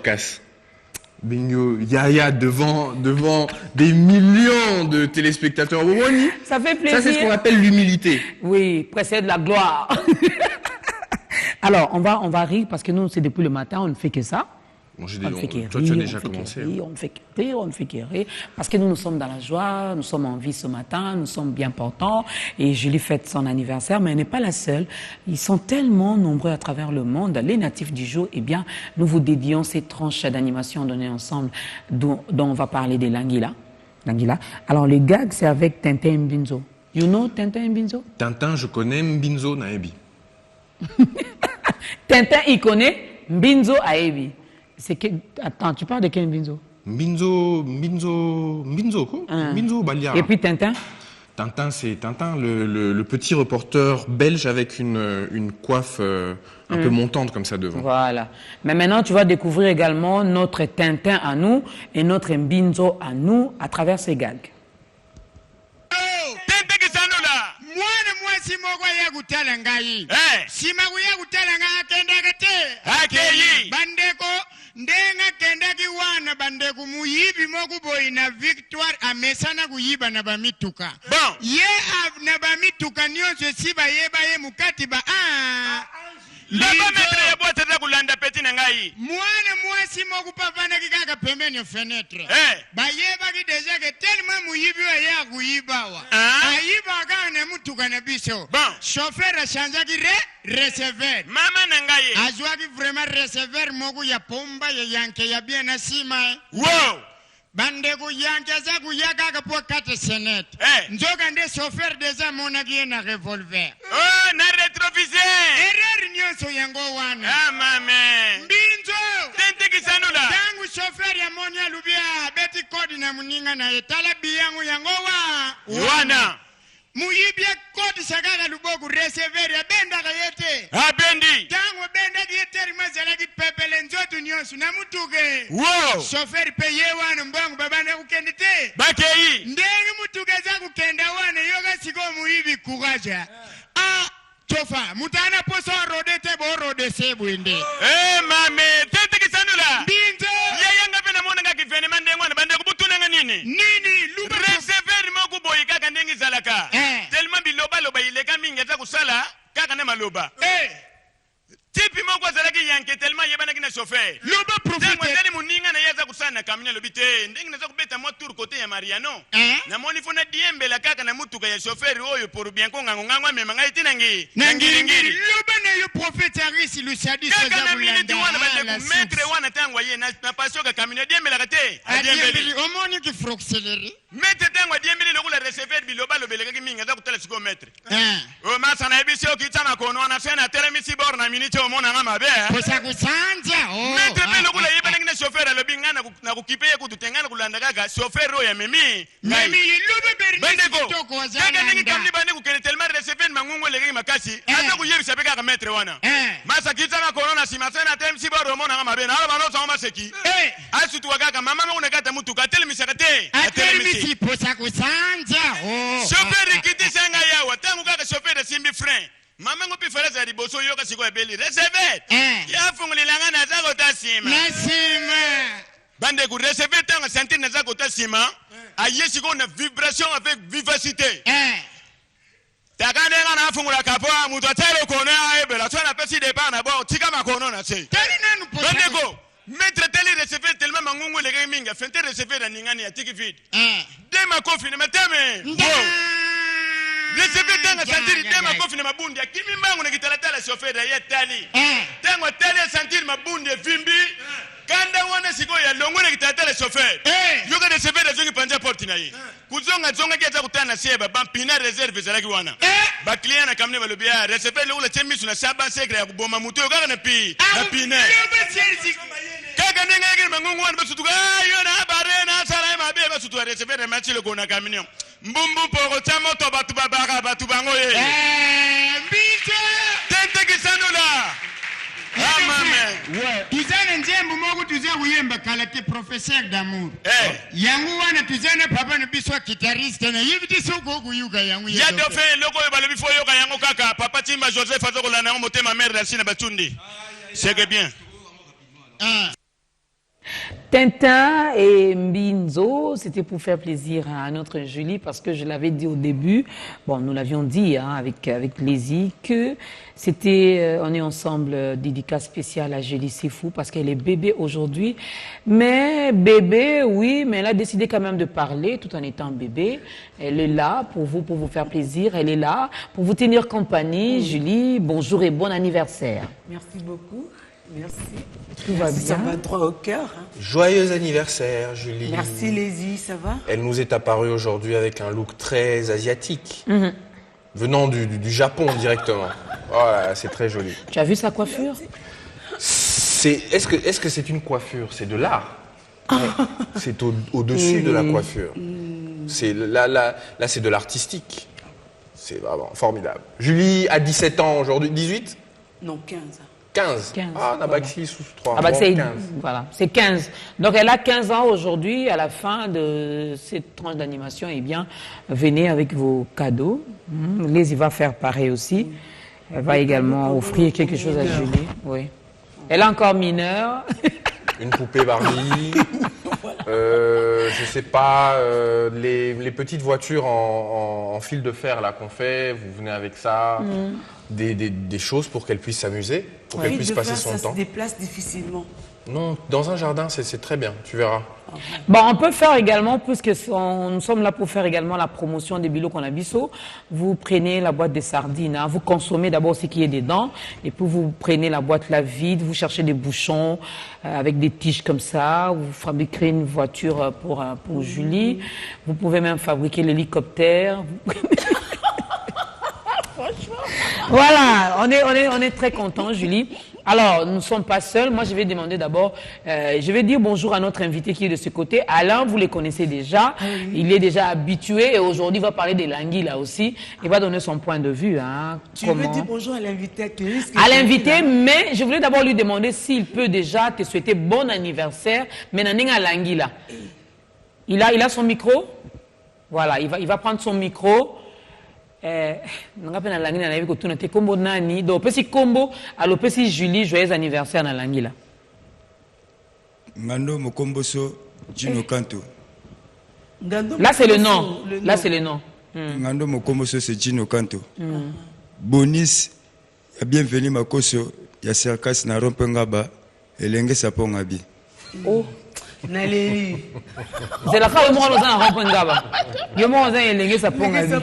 Casse. Bingo, Yaya devant des millions de téléspectateurs. Ça fait plaisir. Ça, c'est ce qu'on appelle l'humilité. Oui, précède la gloire. Alors, on va rire parce que nous, c'est depuis le matin, on ne fait que ça. Bon, toi, tu as déjà commencé. On ne fait que rire, on ne fait que rire. Parce que nous sommes dans la joie, nous sommes en vie ce matin, nous sommes bien portants. Et Julie fête son anniversaire, mais elle n'est pas la seule. Ils sont tellement nombreux à travers le monde. Les natifs du jour, eh bien, nous vous dédions ces tranches d'animation données ensemble dont on va parler des Languila. Alors, les gags, c'est avec Tintin et Mbinzo. You know Tintin et Mbinzo? Tintin, je connais Mbinzo Naebi. Tintin, il connaît Mbinzo Aebi. Attends, tu parles de quel Mbinzo? Mbinzo, quoi? Mbinzo Balia. Et puis Tintin? Tintin, c'est Tintin, le petit reporter belge avec une coiffe un peu montante comme ça devant. Voilà. Mais maintenant, tu vas découvrir également notre Tintin à nous et notre Mbinzo à nous à travers ces gags. Ndenga kendaki wana bandeko muyibi mokuboyi na Victoire amesana kuyiba na bamituka. Bon. Ye na bamituka nyonso siba yeba ye mukati ba Laba metre ya boite za kulanda peti na ngai. Mwana mwasi mokupavana kikaka pembeni fenêtre. Ba yeba ki deja ke tellement muyibi wa ya kuyibawa. Ayiba kana mutuka na biso. Bon. Chauffeur a changé ki receveur. Mama na ngai. Azwa ki vraiment receveur moku ya pomba ya yanke ya bien asima. Wow. Bande ku yanke za ku yaka ka po 4 senet. Njoka nde chauffeur deja mona ki na revolver. Oh, na retroviseur. Erreur nyonso yango wana. Ah mame. Mbinzo. Tente kisanula. Tangu chauffeur ya monya lubia beti kodi na muninga na etala biyangu yango wana. Muyibye kodi sagala luboku receveur ya benda ka yete. Bendi. Tangu benda ki yete mazala ki pepele nzotu nyonso na mutuke. Wow. Chauffeur peye wana mbongo babane ukendete. Bakei. Ndengi mutuke za kukenda wana yoga siko muyibi kuraja. Chofa, mutana poso rodete bo rode sebwinde. Mame, tente kisanula. Binzo. Yaya ngapi na mona ngakifene mande ngwana bande kubutuna nga nini? Nini luba. Receveur moku boyi kaka ndengi zalaka. Tellement biloba loba ileka mingi za kusala kaka na maloba. Tipi moko zalaki yanke tellement yebana kina chauffeur. Loba profite. Ndani muninga na yeza kusana kamnya lobite. Ndengi naza kubeta mo tour côté ya Mariano. Na moni fona diembe la kaka na mutuka ya chauffeur oyo pour bien ko ngangwa mema ngai tinangi. Nangiri. Loba na yo profite arisi lusadi soza bulanda. Kaka na minute wana bande ku metre wana tangwa ye na pasio ka kamnya diembe la kate. Diembe omoni ki froxeleri. Metre tangwa diembe lokula receveur biloba lobeleka ki minga za kutala siko metre. O masa na ebisio kitama kono na sena telemisi bor na minute omona ngama be. Posa kusanja. Metre pe lokula yebana kina chauffeur lobingana na kukipeye kututengana kulanda kaka chauffeur oya memi. Memi lobe berni. Bandeko. Kaka ningi kamli bande kukene tellement receveur mangungo legi makasi. Ata kuyebisa pe kaka metre wana. Masa kitama kono na simasena telemisi bor omona ngama be. Na bano sa maseki. Asutu wakaka mama ngone kata mutuka telemisa kate. Telemisi posa kusanja. Chauffeur kitisanga yawa tangu kaka chauffeur simbi frein. Mama ngopi farasa riboso yoka siko ya beli receveur. Ya fungulilanga na zako tasima. Nasima. Bande ku receveur tanga sentir na zako tasima. Aye siko na vibration avec vivacité. Takande ngana fungula kapoa mutu atero kono ya ebela so na pesi de pa na bo tika makono na se. Bande ko mettre tele receveur tellement mangungu lege minga fente receveur na ningani ya tiki feed. Dema kofi na meteme. Receveur tanga sentir dema kofi na mabundi akimi mbangu na kitalatala chauffeur ya tali. Tango tali sentir mabundi vimbi. Kanda wana siko ya longo na kitalatala chauffeur. Yoka receveur da zongi panja porti na yi. Kuzonga zonga kiata kutana seba bampina reserve zalaki wana. Ba client na kamne balobia receveur le ula chemisu na saba sekre ya kuboma mutu yoka na pi na pine. Kaka nenga yake mangungu wana basutuka yo na bare na sara ma be basutuka receveur na machile kona kaminion. Mbumbu poko chamo to batu babaka batu bango ye. Bicho. Tente kisanula. Amen. Tuzana njembu mogu tuze uyemba kalate professeur d'amour. Yangu wana tuzana papa na biswa guitariste na yiviti soko kuyuka yangu ya dofe loko yo balobi fo yoka yango kaka papa Timba Joseph azoko la na motema mère d'Alcina Batundi. C'est que bien. Tintin et Mbinzo, c'était pour faire plaisir à notre Julie, parce que je l'avais dit au début, bon, nous l'avions dit avec plaisir, que c'était, on est ensemble, dédicace spéciale à Julie Sifou, parce qu'elle est bébé aujourd'hui. Mais bébé, oui, mais elle a décidé quand même de parler tout en étant bébé. Elle est là pour vous faire plaisir, elle est là pour vous tenir compagnie. Julie, bonjour et bon anniversaire. Merci beaucoup. Merci. Tout va bien. Ça va droit au cœur. Hein. Joyeux anniversaire, Julie. Merci, Lézy, ça va? Elle nous est apparue aujourd'hui avec un look très asiatique, venant du Japon directement. Voilà, c'est très joli. Tu as vu sa coiffure? Est-ce que c'est une coiffure? C'est de l'art. C'est au-dessus de la coiffure. Là, c'est de l'artistique. C'est vraiment formidable. Julie a 17 ans aujourd'hui. 18? Non, 15. 15. Ah, Nabaxi sous 3. Ah bah c'est 15. Voilà, c'est 15. Donc elle a 15 ans aujourd'hui. À la fin de cette tranche d'animation, eh bien, venez avec vos cadeaux. Liz va faire pareil aussi. Elle va également offrir quelque chose à Julie. Oui. Elle est encore mineure. Une poupée Barbie. Je sais pas, les petites voitures en fil de fer là qu'on fait, vous venez avec ça, des choses pour qu'elle puisse s'amuser, pour qu'elle puisse passer son temps. Ça se déplace difficilement. Non, dans un jardin, c'est très bien, tu verras. Bon, on peut faire également, puisque nous sommes là pour faire également la promotion des Bilo Konabiso. Vous prenez la boîte de sardines, hein, vous consommez d'abord ce qui est dedans, et puis vous prenez la boîte là vide, vous cherchez des bouchons avec des tiges comme ça, vous fabriquez une voiture pour Julie, vous pouvez même fabriquer l'hélicoptère. Voilà, on est très contents, Julie. Alors, nous ne sommes pas seuls. Moi, je vais demander d'abord, je vais dire bonjour à notre invité qui est de ce côté. Alain, vous les connaissez déjà. Il est déjà habitué et aujourd'hui, il va parler des languilles là aussi. Il va donner son point de vue. Hein, tu veux dire bonjour à l'invité? À l'invité, mais je voulais d'abord lui demander s'il peut déjà te souhaiter bon anniversaire. Mais Naninga Langui là. Il a son micro. Voilà, il va prendre son micro. Nanga langi na nayebi kotuna te kombo nani do pesi kombo alopesi Julie joyeux anniversaire na langi la Ngando Mokomboso Gino Kanto. Là c'est le nom. Là c'est le nom. Ngando Mokomboso c'est Gino Kanto. Bonis ya bienvenue makoso ya circus na rompengaba elenge sapongabi. Oh Naleli. C'est la fois où on a rompengaba. Yo mo on a elenge sapongabi.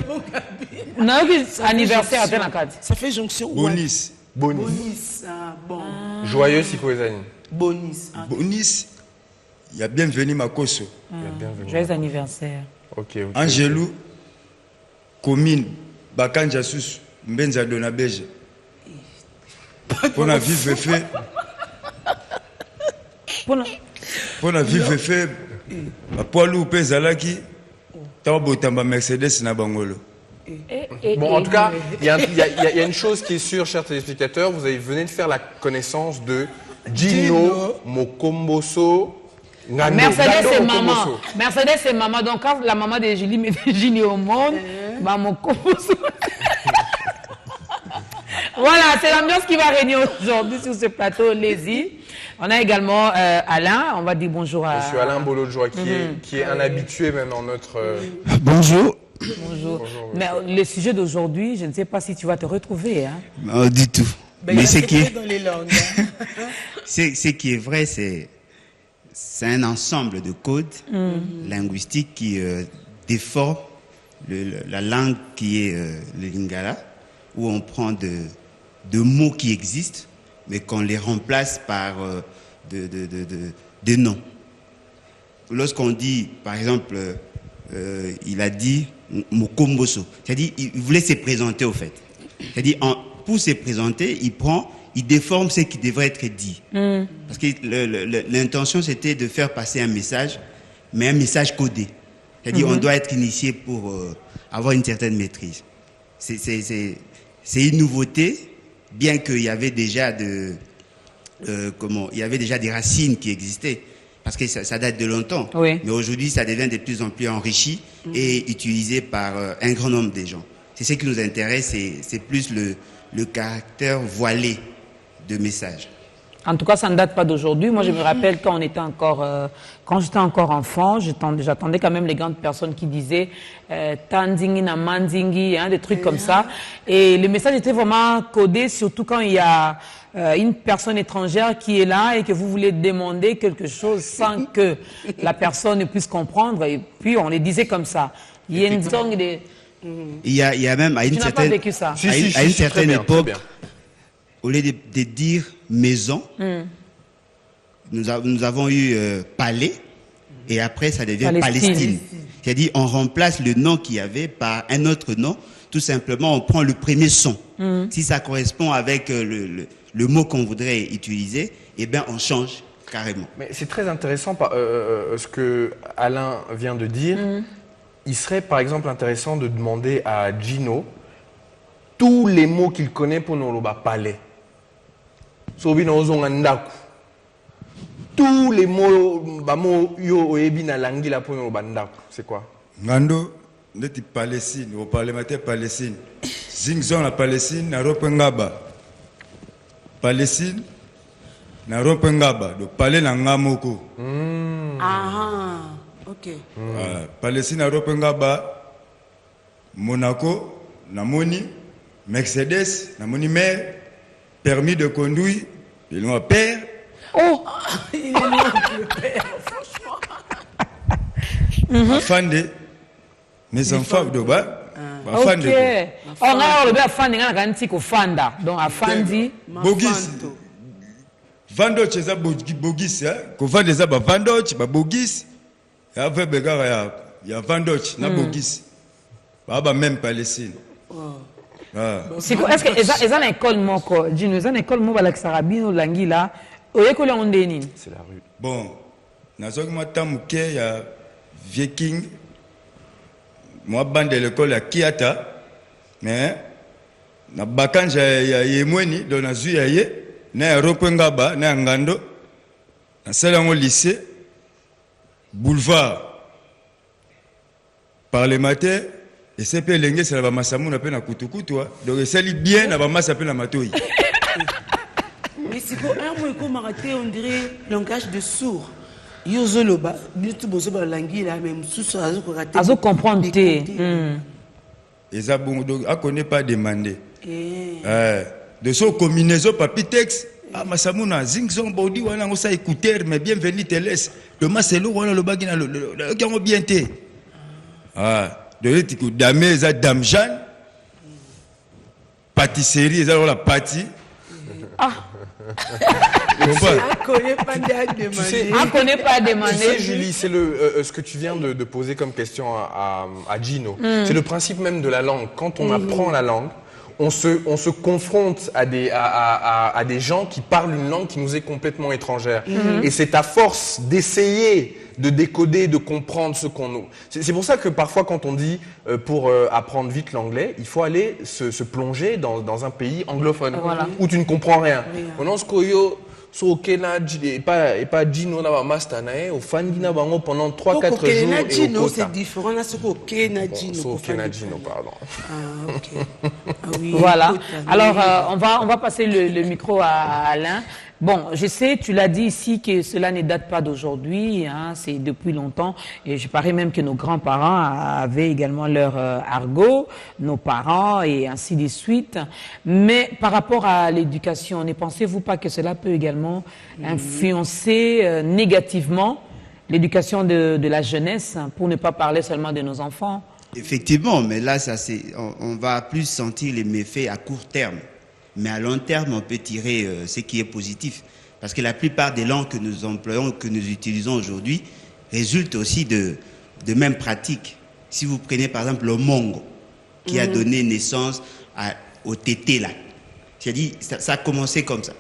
Anniversaire à Tenakad. Ça fait jonction. Bonis. Bonis. Ah, bon. Joyeux Sikoezani. Bonis. Ah. Bonis. Il y a bienvenue Makoso. Joyeux anniversaire. Ok. Angelou. Commune. Bakanja Sus. Mbenza Donabeje. Pour la vivre fait. Pour la vivre fait. Poilou Pezalaki. Tamba Mercedes na Bangolo. Bon, en tout cas, il y a une chose qui est sûre, chers téléspectateurs, vous venez de faire la connaissance de Gino Mokomboso. Mercedes c'est maman. Mercedes c'est maman. Donc quand la maman de Julie met Gini au monde, bah Mokomboso. Voilà, c'est l'ambiance qui va régner aujourd'hui sur ce plateau Lézy. On a également Alain, on va dire bonjour à... Monsieur Alain Bolodjoa, qui est un habitué même dans notre... Bonjour. Bonjour. Mais le sujet d'aujourd'hui, je ne sais pas si tu vas te retrouver. Hein. Non, du tout. Ben, mais ce qui est dans les langues. Ce qui est vrai, c'est un ensemble de codes linguistiques qui déforment la langue qui est le lingala, où on prend de mots qui existent, mais qu'on les remplace par des noms. Lorsqu'on dit, par exemple, il a dit Mokomboso, c'est-à-dire il voulait se présenter au fait. C'est-à-dire pour se présenter, il déforme ce qui devrait être dit. Parce que l'intention c'était de faire passer un message, mais un message codé. C'est-à-dire on doit être initié pour avoir une certaine maîtrise. C'est une nouveauté, bien qu'il y avait déjà il y avait déjà des racines qui existaient. Parce que ça date de longtemps. Oui. Mais aujourd'hui, ça devient de plus en plus enrichi et utilisé par un grand nombre de gens. C'est ce qui nous intéresse, c'est plus le caractère voilé de message. En tout cas, ça ne date pas d'aujourd'hui. Moi, je me rappelle quand j'étais encore enfant, j'attendais quand même les grandes personnes qui disaient Tandingi na mandingi, des trucs comme ça. Et le message était vraiment codé, surtout quand il y a une personne étrangère qui est là et que vous voulez demander quelque chose sans que la personne ne puisse comprendre. Et puis, on les disait comme ça. Il y a une song de... Il y a même à une Tu n'as pas certaine, vécu ça? à une certaine époque, très bien. au lieu de dire maison, nous avons eu palais, et après ça devient Palestine. C'est-à-dire on remplace le nom qu'il y avait par un autre nom. Tout simplement, on prend le premier son. Si ça correspond avec le mot qu'on voudrait utiliser, eh bien on change carrément. Mais c'est très intéressant ce que Alain vient de dire. Il serait par exemple intéressant de demander à Gino tous les mots qu'il connaît pour nous palais. Tous les mots yo ebina langi la pour nous c'est quoi? Ngando ndeti Palestine, au parlementaire Palestine. Zingzon la Palestine na Ropengaba. Palestine na Ropengaba, do palais na ngamoko. Ok. Palestine na Ropengaba, Monaco, Namoni, Mercedes, Namoni mère, permis de conduire, ils l'ont père. Oh, Il est loin le père, franchement. Afande, mes enfants de bas, ok. On a le afandi ngana kanti ko fanda. Donc afandi Bogis. Vandoch eza Bogis, ko vanda eza ba Vandoch, ba Bogis. Ya ve begara ya Vandoch na Bogis. Ba même Palestine. est-ce que eza na école moko, Gino, eza na école moko la Sarabino Langila, oyekoli on ndeni? C'est la rue. Bon, nazoki matamuke ya Viking. Moi bande de l'école à Kiata, mais na bakanja ya yemweni do na zu ya ye na Ropengaba na Ngando na salango lycée boulevard parlementaire et c'est pe lenge c'est la masamu na pe na kutukutu donc c'est bien na ba masa pe na matoi. Mais c'est quoi un mot comme raté on dirait langage de sourd. Yozoloba, bitu bozoba langi la même sous azo raté. Azo comprendre té. Et ça bon donc a connaît pas demander. De son combinaison papi texte ah masamu na zingzong body wana ngosa écouteur mais bienvenue te laisse le maselo wana le bagina le gango bien té. De l'étiquette damé za dame Jeanne pâtisserie ça la pâti. On connaît pas demander. On connaît pas demander. Tu sais, Julie, c'est ce que tu viens de poser comme question à Gino. C'est le principe même de la langue. Quand on apprend la langue, on se confronte à des gens qui parlent une langue qui nous est complètement étrangère. Et c'est à force d'essayer de décoder, de comprendre ce qu'on nous... C'est pour ça que parfois quand on dit pour apprendre vite l'anglais, il faut aller se plonger dans un pays anglophone où tu ne comprends rien. Et pas Gino na master na au fandina bango pendant 3-4 jours et au c'est différent là ce que na Gino. Gino pardon. OK. Oui, voilà. Alors on va passer le micro à Alain. Bon, je sais, tu l'as dit ici que cela ne date pas d'aujourd'hui, c'est depuis longtemps. Et je parie même que nos grands-parents avaient également leur argot, nos parents et ainsi de suite. Mais par rapport à l'éducation, ne pensez-vous pas que cela peut également influencer négativement l'éducation de la jeunesse, pour ne pas parler seulement de nos enfants? Effectivement, mais là, on va plus sentir les méfaits à court terme. Mais à long terme, on peut tirer ce qui est positif. Parce que la plupart des langues que nous employons, que nous utilisons aujourd'hui, résultent aussi de mêmes pratiques. Si vous prenez par exemple le Mongo, qui a donné naissance au Tété là. C'est-à-dire, ça a commencé comme ça.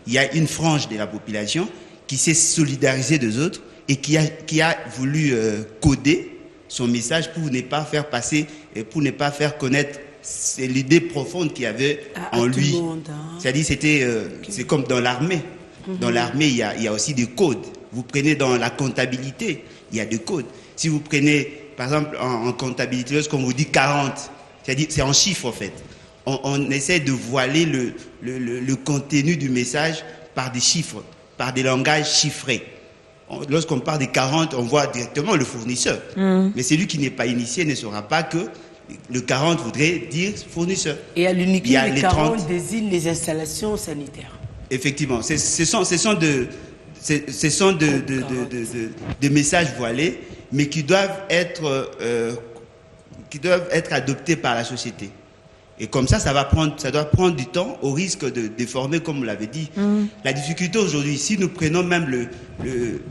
Il y a une frange de la population qui s'est solidarisée des autres et qui a voulu coder son message pour ne pas faire passer, et pour ne pas faire connaître c'est l'idée profonde qu'il y avait en lui. C'est-à-dire, c'est comme dans l'armée. Dans l'armée, il y a aussi des codes. Vous prenez dans la comptabilité, il y a des codes. Si vous prenez, par exemple, en comptabilité, lorsqu'on vous dit 40, c'est-à-dire, c'est en chiffres, en fait. On essaie de voiler le contenu du message par des chiffres, par des langages chiffrés. Lorsqu'on parle des 40, on voit directement le fournisseur. Mais celui qui n'est pas initié ne saura pas que le 40 voudrait dire fournisseur. Et à l'unique, les 40 désignent les installations sanitaires. Effectivement, ce sont des messages voilés, mais qui doivent être adoptés par la société. Et comme ça doit prendre du temps, au risque de déformer, comme vous l'avez dit. La difficulté aujourd'hui, si nous prenons même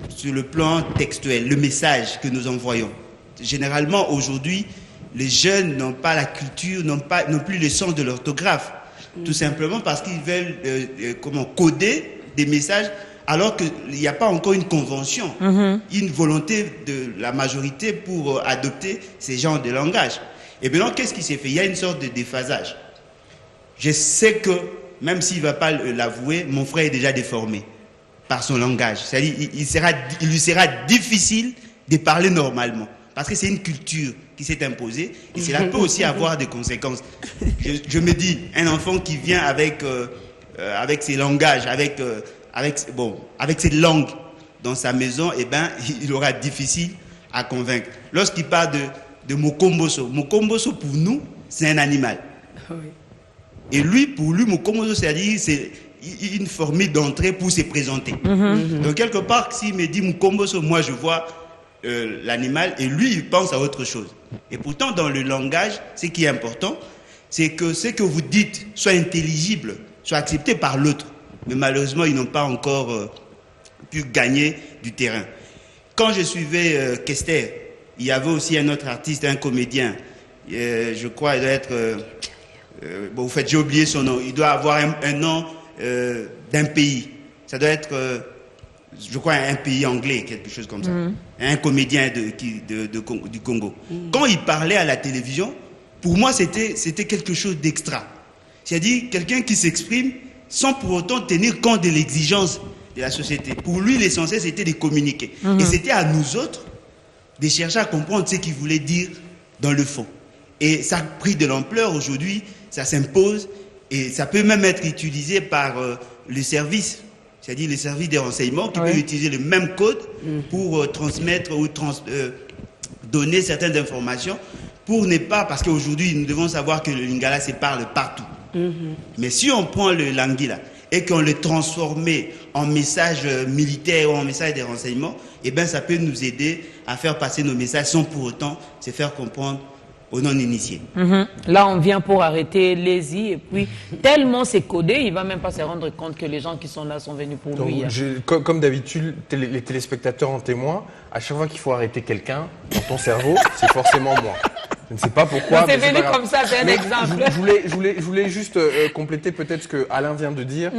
sur le plan textuel, le message que nous envoyons, généralement aujourd'hui, les jeunes n'ont pas la culture, n'ont plus le sens de l'orthographe. Tout simplement parce qu'ils veulent coder des messages alors qu'il n'y a pas encore une convention, une volonté de la majorité pour adopter ces genres de langage. Et maintenant, qu'est-ce qui s'est fait? Il y a une sorte de déphasage. Je sais que, même s'il ne va pas l'avouer, mon frère est déjà déformé par son langage. C'est-à-dire il lui sera difficile de parler normalement. Parce que c'est une culture qui s'est imposée et cela peut aussi avoir des conséquences. Je me dis, un enfant qui vient avec ses langages, avec ses langues dans sa maison, eh ben, il aura difficile à convaincre. Lorsqu'il parle de Mokomboso, Mokomboso pour nous, c'est un animal. Oui. Et lui, pour lui, Mokomboso, c'est-à-dire c'est une formule d'entrée pour se présenter. Donc quelque part, s'il me dit Mokomboso, moi je vois l'animal et lui il pense à autre chose. Et pourtant dans le langage, ce qui est important, c'est que ce que vous dites soit intelligible, soit accepté par l'autre. Mais malheureusement, ils n'ont pas encore pu gagner du terrain. Quand je suivais Kester, il y avait aussi un autre artiste, un comédien. Je crois il doit être... bon, au fait, j'ai oublié son nom. Il doit avoir un nom d'un pays. Ça doit être... je crois un pays anglais, quelque chose comme ça. Un comédien du Congo. Quand il parlait à la télévision, pour moi, c'était quelque chose d'extra. C'est-à-dire quelqu'un qui s'exprime sans pour autant tenir compte de l'exigence de la société. Pour lui, l'essentiel, c'était de communiquer. Et c'était à nous autres de chercher à comprendre ce qu'il voulait dire dans le fond. Et ça a pris de l'ampleur aujourd'hui, ça s'impose, et ça peut même être utilisé par les services. C'est-à-dire les services des renseignements qui peuvent utiliser le même code pour transmettre ou donner certaines informations pour ne pas... Parce qu'aujourd'hui, nous devons savoir que le lingala se parle partout. Mais si on prend le langila et qu'on le transformait en message militaire ou en message des renseignements, eh bien, ça peut nous aider à faire passer nos messages sans pour autant se faire comprendre aux non-initiés. Là, on vient pour arrêter Lézy et puis tellement c'est codé, il ne va même pas se rendre compte que les gens qui sont là sont venus pour lui. Comme d'habitude, les téléspectateurs en témoignent, à chaque fois qu'il faut arrêter quelqu'un, dans ton cerveau, c'est forcément moi. Je ne sais pas pourquoi. C'est venu comme ça, c'est un exemple. Je voulais juste compléter peut-être ce que Alain vient de dire.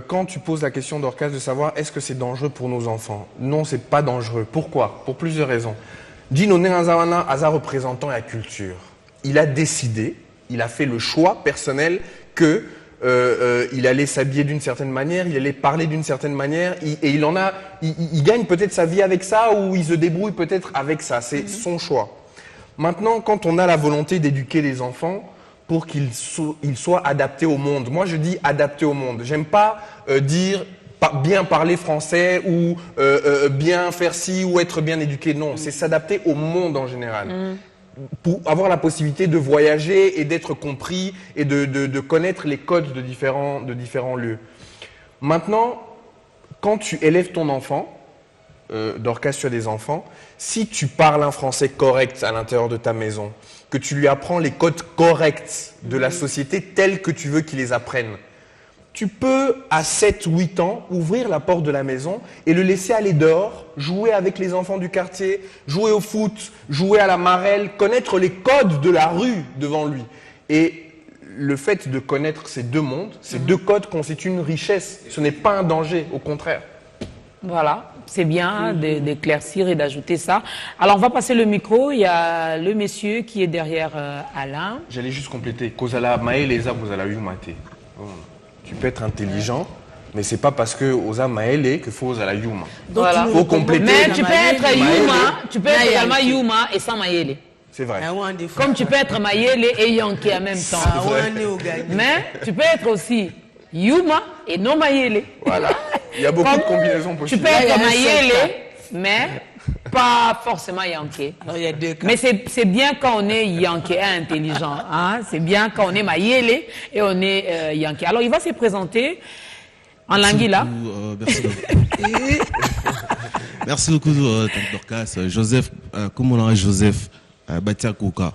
Quand tu poses la question d'Orcas de savoir est-ce que c'est dangereux pour nos enfants? Non, c'est pas dangereux. Pourquoi? Pour plusieurs raisons. Dino Nengazawana, Aza représentant la culture, il a décidé, il a fait le choix personnel que il allait s'habiller d'une certaine manière, il allait parler d'une certaine manière, et il gagne peut-être sa vie avec ça ou il se débrouille peut-être avec ça. C'est son choix. Maintenant, quand on a la volonté d'éduquer les enfants pour qu'ils soient adaptés au monde, moi je dis adaptés au monde. J'aime pas dire bien parler français ou bien faire ci ou être bien éduqué. Non, c'est s'adapter au monde en général. Pour avoir la possibilité de voyager et d'être compris et de connaître les codes de différents lieux. Maintenant, quand tu élèves ton enfant, Dorcas, tu as des enfants, si tu parles un français correct à l'intérieur de ta maison, que tu lui apprends les codes corrects de la société tels que tu veux qu'il les apprenne, tu peux, à 7-8 ans, ouvrir la porte de la maison et le laisser aller dehors, jouer avec les enfants du quartier, jouer au foot, jouer à la marelle, connaître les codes de la rue devant lui. Et le fait de connaître ces deux mondes, ces deux codes constituent une richesse. Ce n'est pas un danger, au contraire. Voilà, c'est bien d'éclaircir et d'ajouter ça. Alors, on va passer le micro. Il y a le monsieur qui est derrière Alain. J'allais juste compléter. Kozala Maël et Kozala Yumate. Tu peux être intelligent, mais c'est pas parce que Oza Maël que faut Ozala Yuma. Voilà. Faut compléter. Mais tu peux être Yuma, tu peux être également Yuma et sans Maël. C'est vrai. Comme tu peux être Maël et Yankee en même temps. Mais tu peux être aussi Yuma et non Mayele. Voilà. Il y a beaucoup de combinaisons possibles. Tu peux être Mayele, mais pas forcément Yankee. Alors, il y a deux cas. Mais c'est bien quand on est Yankee intelligent. Hein? C'est bien quand on est Mayele et on est Yankee. Alors, il va se présenter en Languila. Merci beaucoup. Merci beaucoup, Tante Dorcas. Joseph, comment on a Joseph Batiakoka.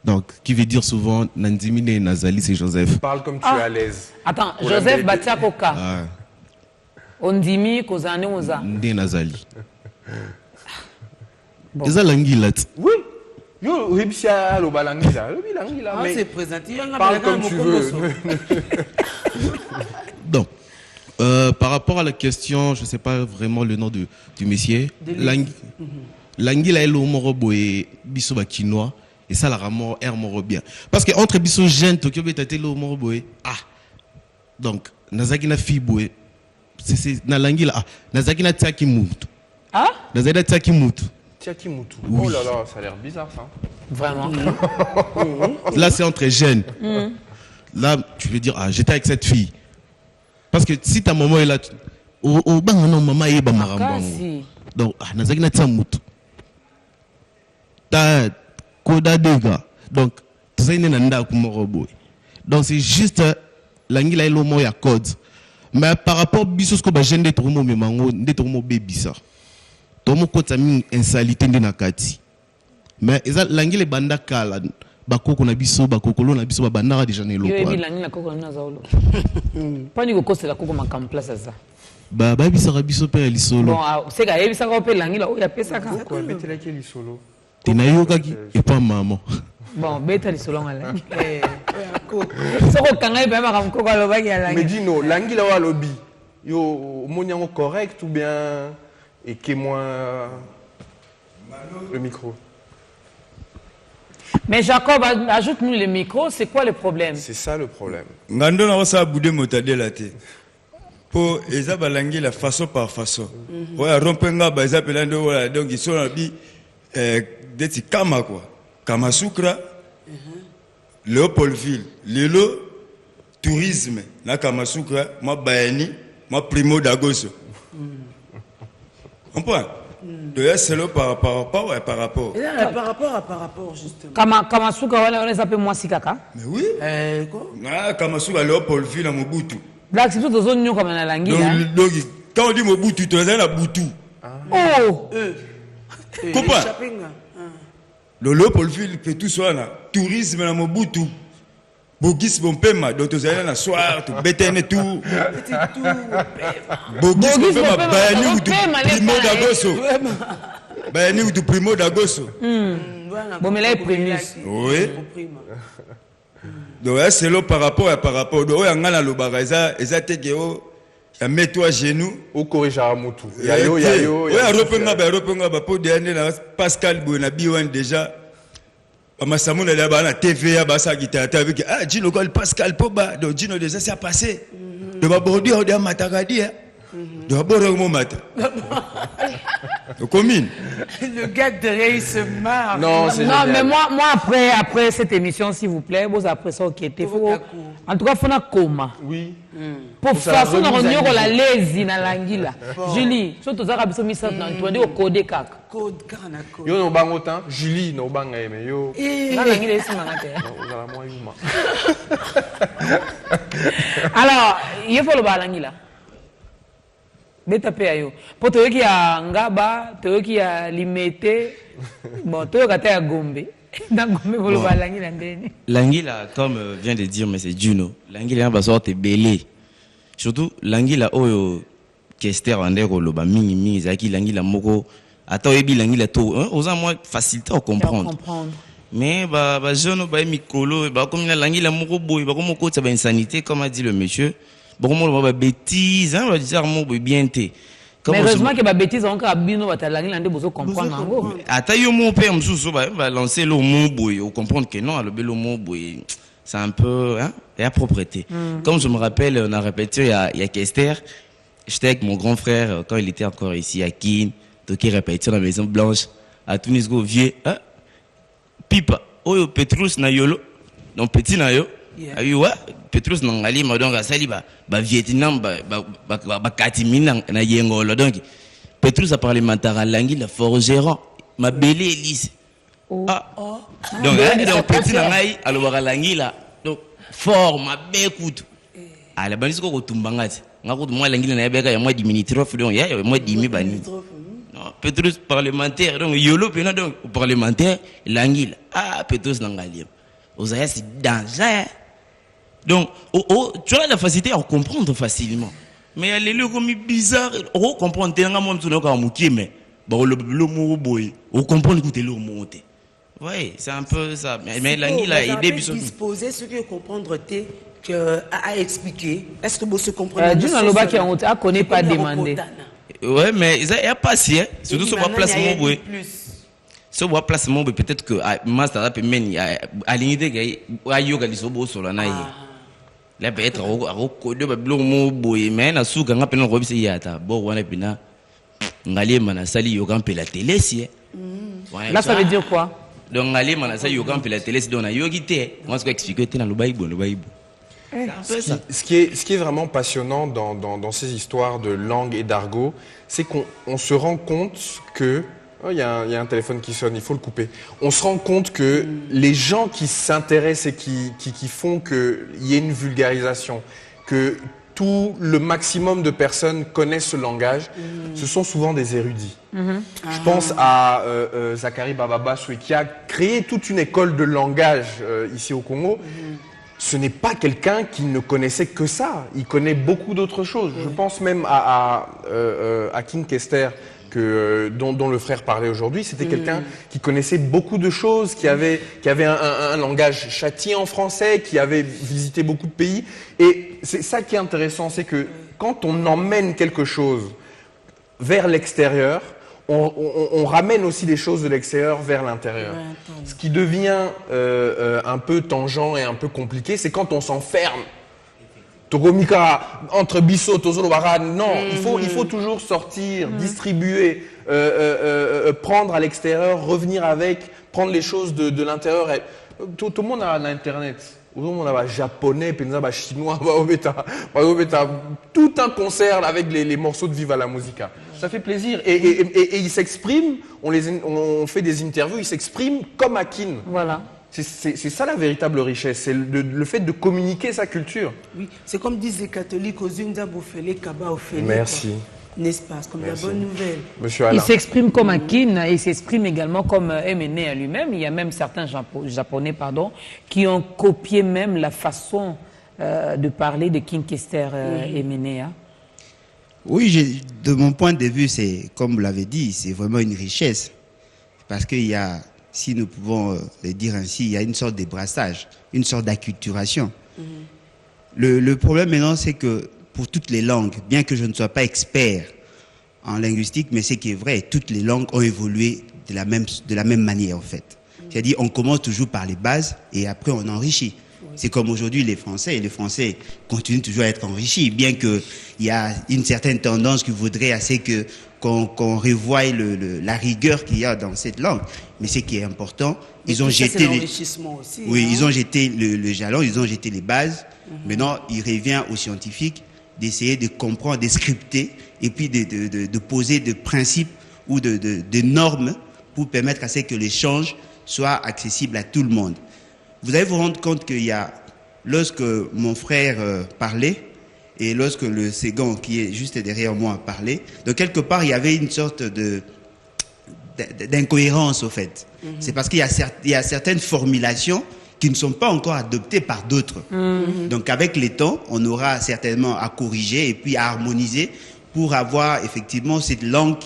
Donc, qui veut dire souvent Nandimine Nazali, c'est Joseph. Parle comme tu es à l'aise. Attends, Joseph Batiakoka. Ondimi Kozane Oza. Ndé Nazali. Eza Languila. Oui. Yo, Ribsia, le Balangila. Ah, c'est présenté. Parle comme tu veux. Donc, par rapport à la question, je ne sais pas vraiment le nom du monsieur. Languila est l'homme et biso bakinois. Et ça, la ramor est mort bien. Parce que entre biso jeune, Tokyo Betate l'homme boé. Ah. Donc, Nazaki na fiboué. C'est na Languila. Ah. Nazaki na Tsaki Moutou. Ah? Nazaki na Tsaki Moutou. Tsaki Moutou. Oui. Oh là là, ça a l'air bizarre ça. Vraiment. Là, c'est entre jeunes. Là, tu veux dire, ah, j'étais avec cette fille. Parce que si ta maman est là, oh, bah non, maman est bamarambango. Donc, ah, Nazaki na Tsaki Moutou. Ta koda dega. Donc, tout ça, il n'est pas kumoroboy. Donc, c'est juste Languila et l'homo ya code. Mais par rapport à bisos ko ba jeune de tomo memango, de tomo baby ça. Tomo ko tami insalité de nakati. Mais eza Languila banda kala bakoko na biso bakokolo na biso ba banda déjà ne lokwa. Yo ebi Languila koko na zaolo. Pas ni ko la koko makam place ça. Ba bisa biso pe lisolo. Bon, c'est ka ebi ça ko pe Languila o ya pesa ka. Quoi, mettez-la qui est solo. Tinayoka ki et pas maman. Bon, beta lisolo ngala. Soko kanga pe makam koko aloba ki Languila. Mais dis-nous, Languila wa lobby. Yo moniango correct ou bien et qui moins le micro. Mais Jacob, ajoute-nous le micro, c'est quoi le problème? C'est ça le problème. Ngando na osa boudé motade la té. Po eza balangi la façon par façon. Ouais, rompenga ba eza pelando voilà donc ils sont bi d'être kama quoi. Kama Sukra, Léopoldville, Lelo tourisme na Kama Sukra, moi Bayani, moi Primo d'Agoso. On prend. De c'est là par rapport. Par rapport, justement. Kama Sukra, on s'appelle moi Sikaka. Mais oui. Quoi? Ah, Kama Sukra, Léopoldville à Mobutu. Là, c'est tout aux zones comme on a Languila. Donc, quand on dit Mobutu, tu as la Boutu. Oh! Copain. Le Léopoldville fait tout ça, tourisme à Mobutu. Bogis Bompema, donc tu as un soir, tu bétènes et tout. Bogis Bompema, Bayani ou du Primo d'Agoso. Bayani ou du Primo d'Agoso. Bon, mais là, il prémis. Oui. Donc, c'est là par rapport. Donc, il y a un le bagaza, et ça te dit, mets-toi à genoux. Au corrige à Moutou. Yayo. Oui, reprends, pour dernier, Pascal Bonabiwan déjà. Masamou n'a pas la TVA, basa qui t'a avec Gino Pascal Poba, donc Gino déjà ça passé. De Babordi, on dit à Matakadi. De Babordi, on mate. Commune. Le gars derrière, il se marre. Non, c'est non, mais moi après cette émission, s'il vous plaît, vous après ça, ok. En tout cas, il faut un coma. Oui. Pour faire ça, on a la lezi na Languila. Julie, surtout ça, on a dit au code kak. Code kana code. Yo no bango temps, Julie no banga mais yo. Na Languila ici manate. Ozala moi yuma. Alors, il faut le Languila. Beta pe ayo. Po to ki ya ngaba, to ki ya limete. Bon, to ka ta Gombe. Dans Gombe pour le Languila ndeni. Languila comme vient de dire mais c'est Juno. Languila va sortir belé. Surtout Languila oyo kester andeko loba mingi zaki Languila moko ata oyebi Languila to oza moins facilité à comprendre. Mais ba jeune ba mikolo ba comme la Languila moko boy ba comme ko ba insanité comme a dit le monsieur. Bon, on va bêtise, hein, on va dire mot bien té. Mais heureusement que ba bêtise encore abino ba Languila ndé bozo comprendre ngo. Ata yo mon père msusu va lancer le mot boy ou comprendre que non le bel mot boy. C'est un peu hein, et à propreté. Comme je me rappelle, on a répété il y a Kester, j'étais avec mon grand frère quand il était encore ici à Kin, donc il répétait dans la Maison Blanche à Tunis go vieux, hein? Pipa, oyo Petrus na yolo, donc petit na yo, Ah oui, ouais. Petrus Nangali, donc à Sali, Vietnam, Katimina, na Yengolo. Donc, Petrus a parlé Matara Langi, la forgeron, ma belle Elise. Ah. Donc, Petit Nangai, alors Langi, là. Donc, fort, ma belle écoute. Ah, la balise ko tumbangati. Ngako moi Langi na yabeka ya moi diminutif, donc ya moi dimi bani. Non, Petrus parlementaire, donc Yolo, donc parlementaire, Langi. Ah, Petrus Nangali. Osaïa, c'est danger. Donc, tu as la facilité à comprendre facilement. Mais elle est là comme bizarre. On comprend que tu as un peu mais on comprend que tu es là. Oui, c'est un peu ça. Mais l'anguille a aidé. Disposer ce que comprendre à expliquer. Est-ce que vous se comprenez? D'une loba qui a connu pas demandé. Oui, mais il n'y a pas si. Surtout sur la place Moboué. So wa place mo peut-être que master rap men à l'unité que ayoga lisobo solo na yi la peut-être au code ba blo mo boy men na suka ngape na robisi yata bo wana pina ngali mana sali yoga mpe la télé si là ça veut dire quoi? Donc ngali mana sali yoga mpe la télé si donc na yogi te on se expliquer te na le baïbo Ce qui est vraiment passionnant dans ces histoires de langue et d'argot, c'est qu'on se rend compte que il y a un téléphone qui sonne, il faut le couper. On se rend compte que les gens qui s'intéressent et qui font qu'il y ait une vulgarisation, que tout le maximum de personnes connaissent ce langage, ce sont souvent des érudits. Je pense à Zachary Bababaswe qui a créé toute une école de langage ici au Congo. Ce n'est pas quelqu'un qui ne connaissait que ça. Il connaît beaucoup d'autres choses. Je pense même à King Kester, dont le frère parlait aujourd'hui. C'était quelqu'un qui connaissait beaucoup de choses, qui avait un langage châtien en français, qui avait visité beaucoup de pays. Et c'est ça qui est intéressant, c'est que quand on emmène quelque chose vers l'extérieur, on ramène aussi des choses de l'extérieur vers l'intérieur. Ce qui devient un peu tangent et un peu compliqué, c'est quand on s'enferme. Togomika, entre Bissot, Tozolobaran, non, il faut toujours sortir, distribuer, prendre à l'extérieur, revenir avec, prendre les choses de l'intérieur. Tout le monde a Internet. Tout le monde a japonais, chinois, tout un concert avec les morceaux de Viva la Musica. Ça fait plaisir. Et ils s'expriment, on fait des interviews, ils s'expriment comme Akin. Voilà. C'est ça la véritable richesse, c'est le fait de communiquer sa culture. Oui, c'est comme disent les catholiques, aux Zundabofele, Kaba Ofele. Merci. N'est-ce pas? Comme la bonne nouvelle. Monsieur Alain. Il s'exprime comme Akin, il s'exprime également comme Emene à lui-même. Il y a même certains Japonais qui ont copié même la façon de parler de King Kester Emene. Oui, de mon point de vue, c'est, comme vous l'avez dit, c'est vraiment une richesse. Parce qu'il y a, si nous pouvons le dire ainsi, il y a une sorte de brassage, une sorte d'acculturation. Le problème maintenant, c'est que pour toutes les langues, bien que je ne sois pas expert en linguistique, mais ce qui est vrai, toutes les langues ont évolué de la même manière en fait. C'est-à-dire on commence toujours par les bases et après on enrichit. C'est comme aujourd'hui les Français continuent toujours à être enrichis, bien qu'il y a une certaine tendance qui voudrait assez qu'on revoie la rigueur qu'il y a dans cette langue. Mais ce qui est important, ils ont jeté ils ont jeté le jalon, ils ont jeté les bases. Maintenant, il revient aux scientifiques d'essayer de comprendre, de scripter et puis de poser des principes ou de normes pour permettre à ce que l'échange soit accessible à tout le monde. Vous allez vous rendre compte qu'il y a, lorsque mon frère parlait et lorsque le second qui est juste derrière moi parlait, donc quelque part il y avait une sorte d'incohérence au fait. C'est parce qu'il y a certaines formulations qui ne sont pas encore adoptées par d'autres. Donc avec le temps, on aura certainement à corriger et puis à harmoniser pour avoir effectivement cette langue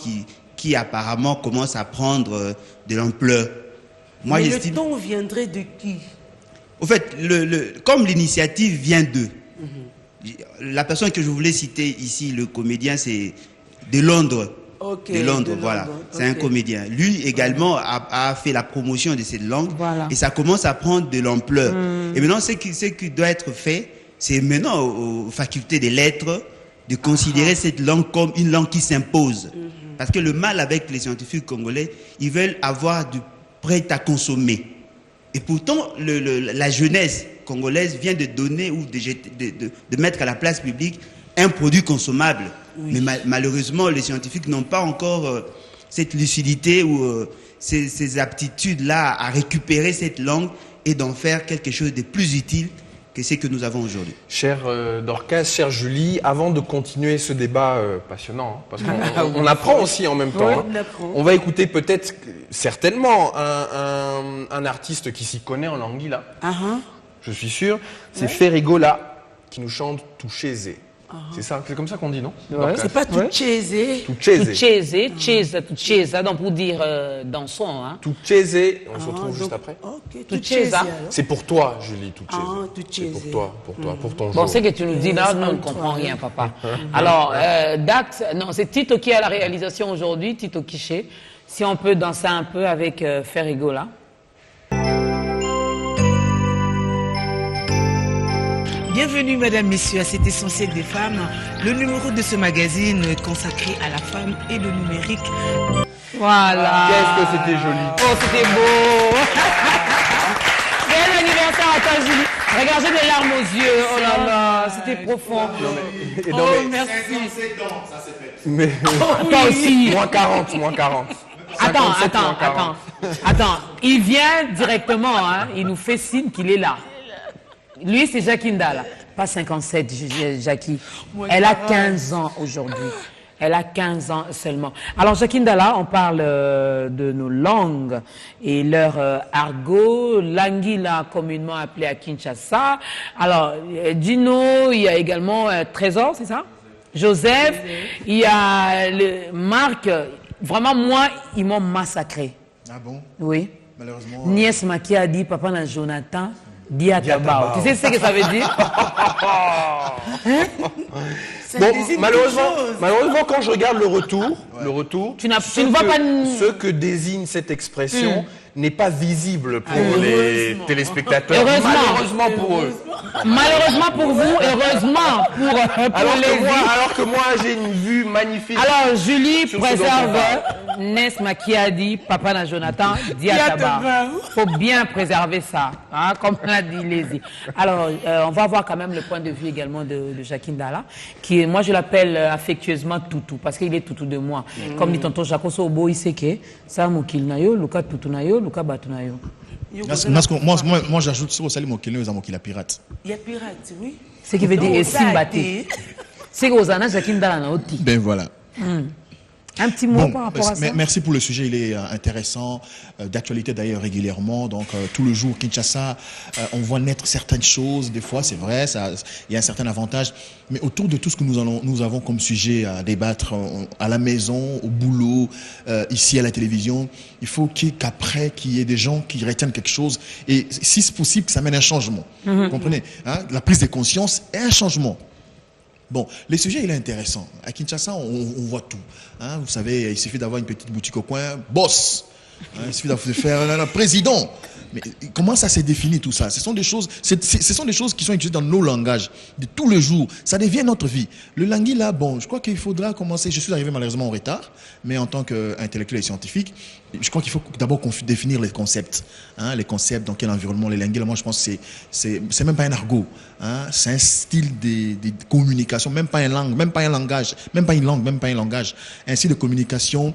qui apparemment commence à prendre de l'ampleur. Moi, mais le ton viendrait de qui? Au fait, comme l'initiative vient d'eux, la personne que je voulais citer ici, le comédien, c'est de Londres. De Londres, voilà. C'est un comédien. Lui également a fait la promotion de cette langue et ça commence à prendre de l'ampleur. Et maintenant, ce qui doit être fait, c'est maintenant aux facultés des lettres de considérer cette langue comme une langue qui s'impose. Parce que le mal avec les scientifiques congolais, ils veulent avoir du prêt à consommer. Et pourtant, la jeunesse congolaise vient de donner ou de mettre à la place publique un produit consommable. Oui. Mais malheureusement, les scientifiques n'ont pas encore cette lucidité ou ces aptitudes-là à récupérer cette langue et d'en faire quelque chose de plus utile que ce que nous avons aujourd'hui. Cher Dorcas, chère Julie, avant de continuer ce débat passionnant, parce qu'on apprend aussi en même temps, on va écouter peut-être, certainement, un artiste qui s'y connaît en Languila. Je suis sûr, c'est Ferrigola qui nous chante Touchézé. C'est ça, c'est comme ça qu'on dit, non? C'est pas Touchézé. Touchézé, Touchézé, donc pour dire dansons. Hein. Touchézé, on se retrouve juste après. Touchézé. C'est pour toi, Julie, Touchézé. C'est pour toi, pour ton jour. Bon, c'est que tu nous dis là, nous ne comprenons rien, papa. Alors, date, non, c'est Tito qui est à la réalisation aujourd'hui, Tito Kiché. Si on peut danser un peu avec Ferrigola. Bienvenue, mesdames, messieurs, à cet Essentiel des femmes, le numéro de ce magazine consacré à la femme et le numérique. Voilà. Qu'est-ce que c'était joli. Oh, c'était beau. Bel anniversaire à toi, Julie. Regardez des larmes aux yeux. Oh là là, c'était profond. Merci. 57 ans, ça s'est fait. Mais toi aussi. Moins 40. Attends. Il vient directement, hein. Il nous fait signe qu'il est là. Lui, c'est Jackie Ndala, pas 57, Jackie. Elle a 15 ans aujourd'hui. Elle a 15 ans seulement. Alors, Jackie Ndala, on parle de nos langues et leur argot, Languila, communément appelé à Kinshasa. Alors, Dino, il y a également Trésor, c'est ça? Joseph, il y a Marc. Vraiment, moi, ils m'ont massacré. Ah bon? Oui. Malheureusement. Nièce Maki a dit, papa na Jonathan. Diatabao. Tu sais ce que ça veut dire? Bon, malheureusement, quand je regarde le retour, tu ne vois pas ce que désigne cette expression n'est pas visible pour les téléspectateurs. Malheureusement pour eux. Malheureusement pour vous, heureusement pour les moi, alors que moi, j'ai une vue magnifique. Alors, Julie préserve Nes Makiadi, papa na Jonathan, Diataba. Faut bien préserver ça, hein, comme l'a dit Lézy. Alors, on va voir quand même le point de vue également de Jackie Ndala, qui, moi, je l'appelle affectueusement Toutou, parce qu'il est Toutou de moi. Comme dit tonton Jaco Sobo, il sait que ça, Mokil Nayo, Luka Toutou Nayo, Luka Batu Nayo. Moi, j'ajoute sur le salut Mokil Nayo, Mokila pirate. Il y a pirate, oui. Ce qui veut dire Simbaté. C'est que Ozana Jackie Ndala na oti. Ben voilà. Un petit mot par rapport à ça. Merci pour le sujet, il est intéressant, d'actualité d'ailleurs régulièrement. Donc tout le jour, Kinshasa, on voit naître certaines choses. Des fois, c'est vrai, il y a un certain avantage. Mais autour de tout ce que nous avons comme sujet à débattre à la maison, au boulot, ici à la télévision, il faut qu'après, qu'il y ait des gens qui retiennent quelque chose. Et si c'est possible, que ça mène un changement. Vous comprenez, hein? La prise de conscience et un changement. Bon, le sujet, il est intéressant. À Kinshasa, on voit tout. Hein, vous savez, il suffit d'avoir une petite boutique au coin, boss. Hein, il suffit de faire un président. Mais comment ça s'est défini tout ça? Ce sont des choses qui sont utilisées dans nos langages de tous les jours. Ça devient notre vie. Le langui là, bon, je crois qu'il faudra commencer. Je suis arrivé malheureusement en retard, mais en tant qu'intellectuel et scientifique, je crois qu'il faut d'abord définir les concepts. Hein, les concepts, dans quel environnement, les langues. Moi, je pense que c'est même pas un argot. Hein, c'est un style de communication, même pas une langue, même pas un langage, même pas une langue, même pas un langage. Un style de communication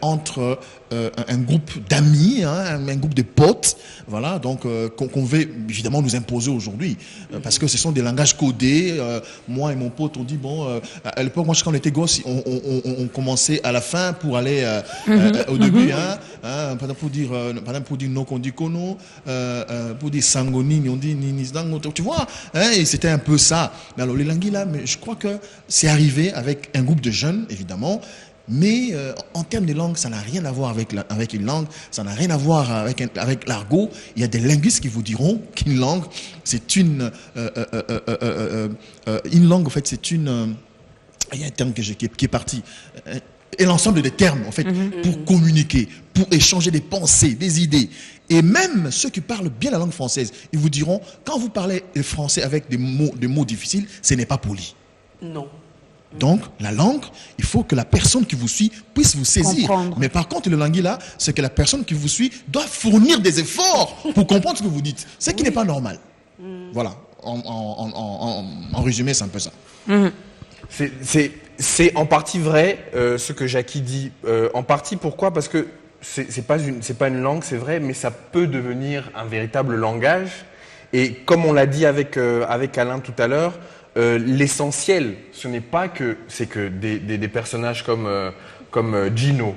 entre un groupe d'amis, hein, un groupe de potes, voilà, donc qu'on veut évidemment nous imposer aujourd'hui, parce que ce sont des langages codés. Moi et mon pote, on dit bon, à l'époque, moi quand on était gosse, on commençait à la fin pour aller au début, hein, pour dire non, on dit kono, pour dire sangoni, on dit ninisdango, tu vois, hein, et c'était un peu ça. Mais alors les langues là, mais je crois que c'est arrivé avec un groupe de jeunes, évidemment. Mais en termes de langue, ça n'a rien à voir avec une langue, ça n'a rien à voir avec l'argot. Il y a des linguistes qui vous diront qu'une langue, c'est une langue, en fait, c'est une... il y a un terme qui est parti. Et l'ensemble des termes, en fait, pour communiquer, pour échanger des pensées, des idées. Et même ceux qui parlent bien la langue française, ils vous diront, quand vous parlez le français avec des mots difficiles, ce n'est pas poli. Non. Donc, la langue, il faut que la personne qui vous suit puisse vous saisir. Comprendre. Mais par contre, le langue là, c'est que la personne qui vous suit doit fournir des efforts pour comprendre ce que vous dites. Ce qui n'est pas normal. Voilà, en résumé, c'est un peu ça. C'est en partie vrai ce que Jackie dit. En partie, pourquoi? Parce que c'est pas une langue, c'est vrai, mais ça peut devenir un véritable langage. Et comme on l'a dit avec Alain tout à l'heure, l'essentiel, ce n'est pas que des personnages comme Gino,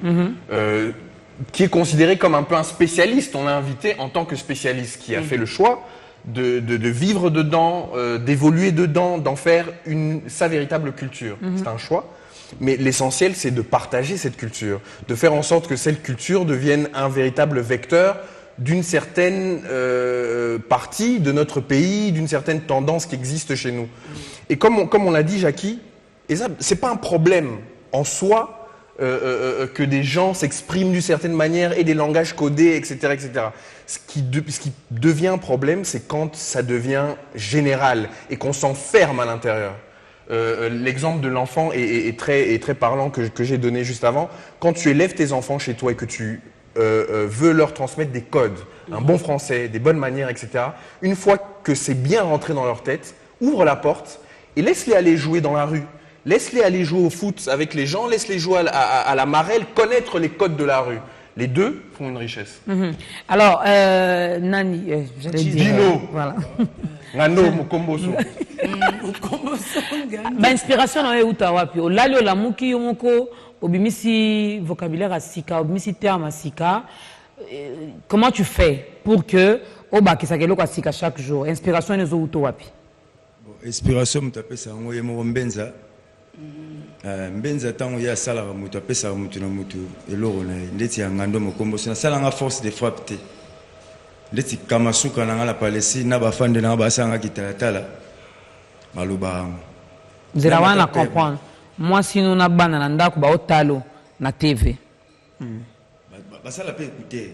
qui est considéré comme un peu un spécialiste. On l'a invité en tant que spécialiste qui a fait le choix de vivre dedans, d'évoluer dedans, d'en faire sa véritable culture. C'est un choix. Mais l'essentiel, c'est de partager cette culture, de faire en sorte que cette culture devienne un véritable vecteur d'une certaine partie de notre pays, d'une certaine tendance qui existe chez nous. Et comme on l'a dit, Jackie, et ça, c'est pas un problème en soi que des gens s'expriment d'une certaine manière et des langages codés, etc., etc. Ce qui devient un problème, c'est quand ça devient général et qu'on s'enferme à l'intérieur. L'exemple de l'enfant est très parlant que j'ai donné juste avant. Quand tu élèves tes enfants chez toi et que tu veux leur transmettre des codes, un bon français, des bonnes manières, etc., une fois que c'est bien rentré dans leur tête, ouvre la porte et laisse-les aller jouer dans la rue. Laisse-les aller jouer au foot avec les gens, laisse-les jouer à la marelle, connaître les codes de la rue. Les deux font une richesse. Alors, Nani, j'allais dire... Dino. Voilà. Nano, Mukomboso. Inspiration na euta wapi. Olali olamuki yomoko, obimisi vocabulaire à sika, obimisi terme à sika. Comment tu fais pour que oba kisakelo kwa sika chaque jour? Inspiration nezo uto wapi? Inspiration mutapesa ngo yemo mbenza. Mbenza tango ya sala mutu apesa mutu na mutu eloro na ndeti ya ngando Mukomboso na sala nga force de frappe te. Ndeti kamasuka na la Palestine na bafande na basanga kitalatala maluba. Zera wana comprendre. Moi si nous na bana na ndako ba otalo na TV. Basala pe écouter.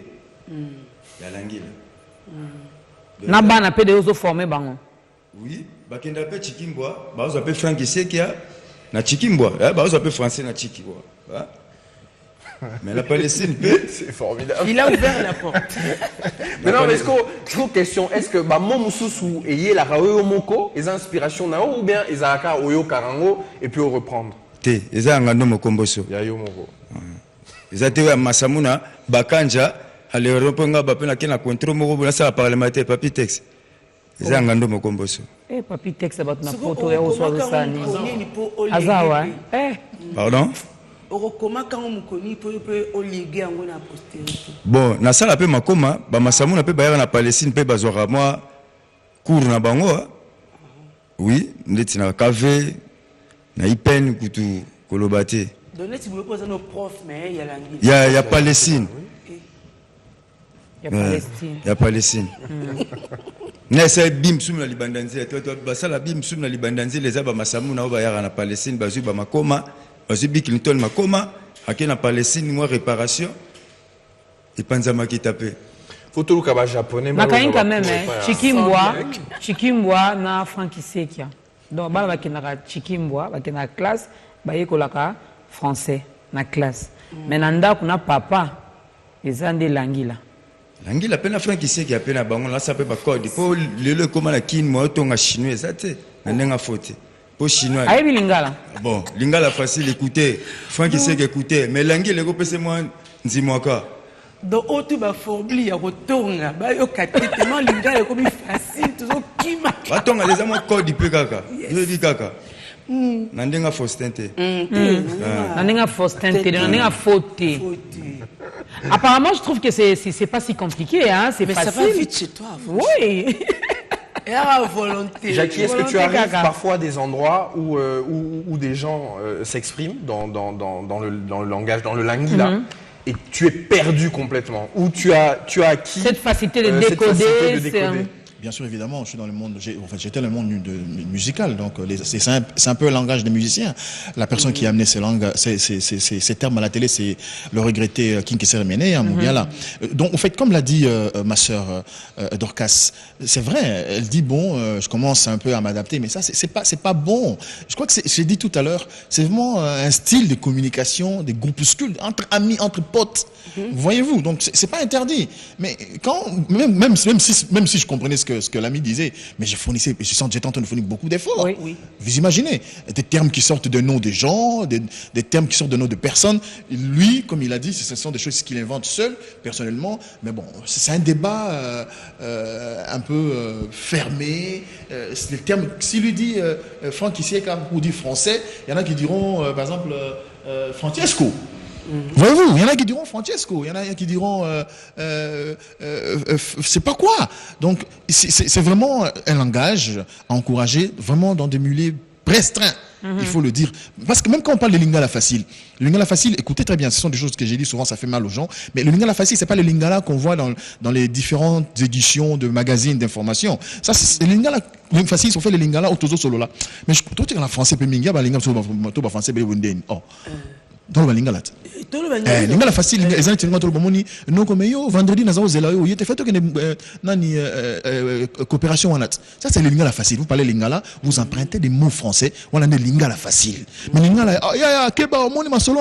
Ya langila. Na bana pe de ozo former bango. Oui, bakenda pe Chikimbwa, bazo pe Frank Isekia na Chikimbwa, bazo pe français na Chikimbwa. Mais la Palestine, c'est formidable. Il a ouvert la porte. Mais non, mais est-ce que question, est-ce que Momususu et la Raoyo Moko, les inspirations nao ou bien ils ont Oyo Karango et puis au reprendre? Té, ils ont Ngando Mukomboso. Yayo Moko. Ils ont été à Masamuna, Bakanja, à l'Europonga, Bapena Kena Kontro Moko, pour la parlementaire Papi Tex. Ils ont Ngando Mukomboso. Eh, Papi Tex, about na photo ya Oswagosani. Azawa, eh? Pardon? Bon, na sala pe makoma, ba masamuna pe bayara na Palestine pe bazwaka moi cours na bango. Oui, ndeti na kave na ipen kutu kolobate. Donner vous poser nos profs mais il y a l'anglais. Il y a Palestine. Il y a Palestine. Il y a Palestine. Nessa bim sum na libandanzi, toi basala bim sum na libandanzi les aba masamuna bayara na Palestine bazu ba makoma. Bill Clinton makoma akena Palestine moi réparation et panzama qui tapé photo lukaba japonais makain quand même Chikimbwa na Frank Isekia donc bala bakina Chikimbwa bakina classe bayekolaka français na classe mais nanda kuna papa ezande langila pena Frank Isekia pena bango la sape ba code pour le comment la kin moi tonga chinois ça te nandenga faute. Pour chinois. Aïe lingala. Bon, lingala facile écouter. Franck il sait écouter, mais langue le groupe c'est moi nzimwaka. Donc auto ba formule ya rotonga, ba yo tellement lingala comme facile toujours kima. Ba tonga les amours code peu kaka. Je dis kaka. Nandenga faustente. Nandenga faustente, nandenga faute. Apparemment, je trouve que c'est pas si compliqué hein, c'est facile. Mais ça va vite chez toi. Oui. Et à volonté. Jackie, est-ce que tu arrives parfois à des endroits où des gens s'expriment dans le langage, dans le lingila, et tu es perdu complètement, où tu as acquis cette facilité de décoder. Bien sûr, évidemment, je suis dans le monde, j'étais dans le monde musical, donc c'est un peu le langage des musiciens. La personne qui a amené ces langues, ces termes à la télé, c'est le regretté Kinkisser Mene, Moubiala. Donc, en fait, comme l'a dit ma sœur Dorcas, c'est vrai, elle dit bon, je commence un peu à m'adapter, mais ça, c'est pas bon. Je crois que j'ai dit tout à l'heure, c'est vraiment un style de communication, des groupuscules, entre amis, entre potes. Voyez-vous, donc c'est pas interdit. Mais quand, même si je comprenais ce que ce que l'ami disait. Mais j'étais en train de fournir beaucoup d'efforts. Oui, oui. Vous imaginez, des termes qui sortent de noms des gens, des termes qui sortent de noms de personnes. Lui, comme il a dit, ce sont des choses qu'il invente seul, personnellement. Mais bon, c'est un débat un peu fermé. C'est des termes. S'il lui dit Franck ici, pour dire français, il y en a qui diront, par exemple, Francesco. Voyez-vous, il y en a qui diront Francesco, il y en a qui diront c'est pas quoi. Donc c'est vraiment un langage à encourager vraiment dans des milieux restreints. Il faut le dire. Parce que même quand on parle de lingala facile, écoutez très bien, ce sont des choses que j'ai dit souvent, ça fait mal aux gens, mais le lingala facile, c'est pas le lingala qu'on voit dans les différentes éditions de magazines d'information. Ça, c'est le lingala facile, on fait le lingala autozo solo là. Mais je trouve que dans la français, le lingala français, dans le lingala. Lingala facile, les gens qui ont le non comme yo vendredi nous avons zéla yo, il était fait que nani coopération en ça c'est le lingala facile. Vous parlez lingala, vous empruntez des mots français, on a des lingala facile. Mais lingala keba moni masolo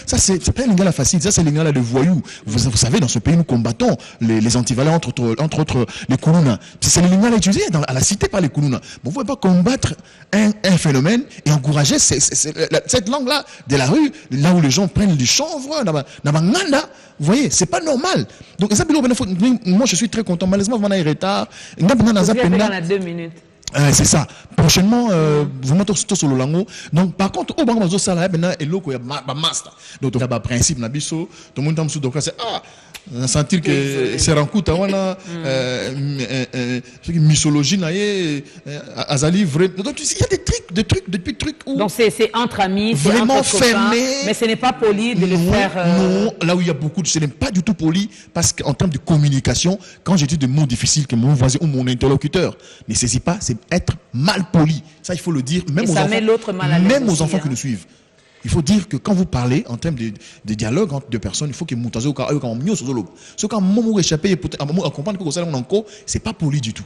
ça c'est pas lingala facile, ça c'est lingala de voyous. Vous savez, dans ce pays nous combattons les antivalents entre autres les Kuluna. C'est le lingala utilisé à la cité par les Kuluna. Bon, vous ne pouvez pas combattre un phénomène et encourager cette langue là de la rue, là où les gens prennent du chanvre, vous voyez, c'est pas normal. Donc, moi, je suis très content. Malheureusement, on a un retard. On a 2 minutes. C'est ça. Prochainement, vous mettez sur le lango. Donc, par contre, au banc de ça, là, et l'eau, il y a master. Donc, il y a un principe, tout le monde est donc c'est sentir que c'est un coup, mythologie, azali vrai. Donc, il y a des trucs où. Donc, c'est entre amis, c'est vraiment entre copains, fermé. Mais ce n'est pas poli de le faire. Non, là où il y a beaucoup ce n'est pas du tout poli, parce qu'en termes de communication, quand j'ai dit des mots difficiles que mon voisin ou mon interlocuteur ne saisit pas, c'est être mal poli. Ça, il faut le dire, même aux enfants qui nous suivent. Il faut dire que quand vous parlez en termes de dialogue entre deux personnes, il faut que vous c'est pas poli du tout.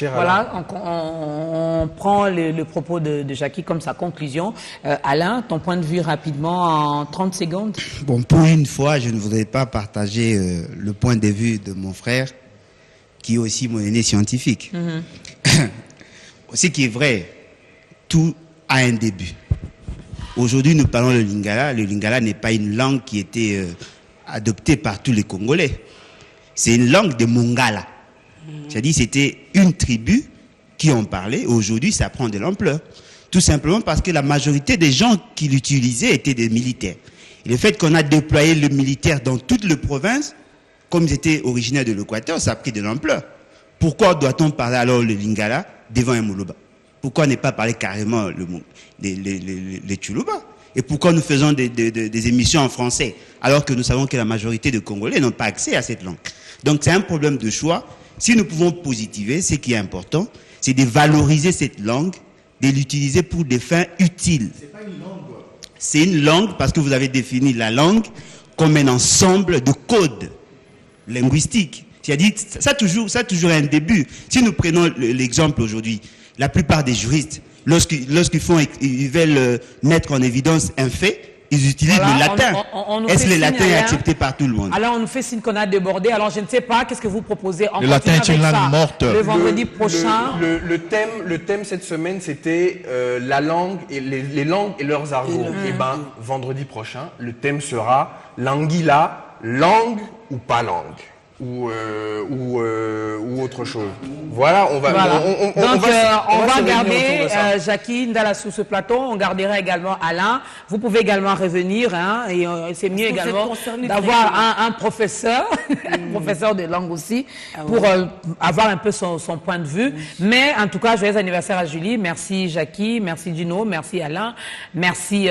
Voilà, on prend le propos de Jackie comme sa conclusion. Alain, ton point de vue rapidement en 30 secondes. Bon, pour une fois, je ne voudrais pas partager le point de vue de mon frère, qui est aussi mon aîné scientifique. Ce qui est vrai, tout a un début. Aujourd'hui, nous parlons le lingala. Le lingala n'est pas une langue qui était adoptée par tous les Congolais. C'est une langue de Mongala. C'est-à-dire c'était une tribu qui en parlait. Aujourd'hui, ça prend de l'ampleur. Tout simplement parce que la majorité des gens qui l'utilisaient étaient des militaires. Et le fait qu'on a déployé le militaire dans toutes les provinces, comme ils étaient originaires de l'Équateur, ça a pris de l'ampleur. Pourquoi doit-on parler alors le lingala devant un Moulouba? Pourquoi ne pas parler carrément les Tchoulouba? Et pourquoi nous faisons des émissions en français alors que nous savons que la majorité des Congolais n'ont pas accès à cette langue? Donc c'est un problème de choix. Si nous pouvons positiver, ce qui est important, c'est de valoriser cette langue, de l'utiliser pour des fins utiles. C'est pas une langue. C'est une langue parce que vous avez défini la langue comme un ensemble de codes linguistiques. C'est-à-dire ça a toujours un début. Si nous prenons l'exemple aujourd'hui, la plupart des juristes, lorsqu'ils veulent mettre en évidence un fait, ils utilisent le latin. Est-ce que le latin est accepté par tout le monde? Alors on nous fait signe qu'on a débordé. Alors je ne sais pas, qu'est-ce que vous proposez? Le latin est une langue morte. Le vendredi prochain. Le thème cette semaine, c'était la langue et les langues et leurs argots. Et vendredi prochain, le thème sera l'anguilla, langue ou pas langue. Ou autre chose. Voilà, on va garder Jackie Ndala sous ce plateau, on gardera également Alain. Vous pouvez également revenir, hein, et c'est mieux également d'avoir un professeur, un professeur de langue aussi, pour avoir un peu son point de vue. Mais en tout cas, joyeux anniversaire à Julie. Merci Jackie, merci Gino, merci Alain, merci...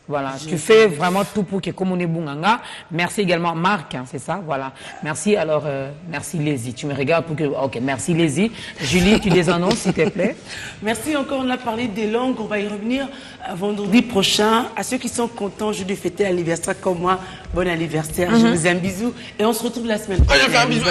Voilà, tu fais vraiment tout pour que Komone Bunganga. Merci également Marc, hein, c'est ça, voilà. Merci, alors, merci Lézy. Tu me regardes pour que... Ok, merci Lézy. Julie, tu les annonces, s'il te plaît. Merci encore, on a parlé des langues, on va y revenir vendredi prochain. À ceux qui sont contents, je vais fêter l'anniversaire comme moi. Bon anniversaire, je vous aime, bisous. Et on se retrouve la semaine prochaine. Un bisou.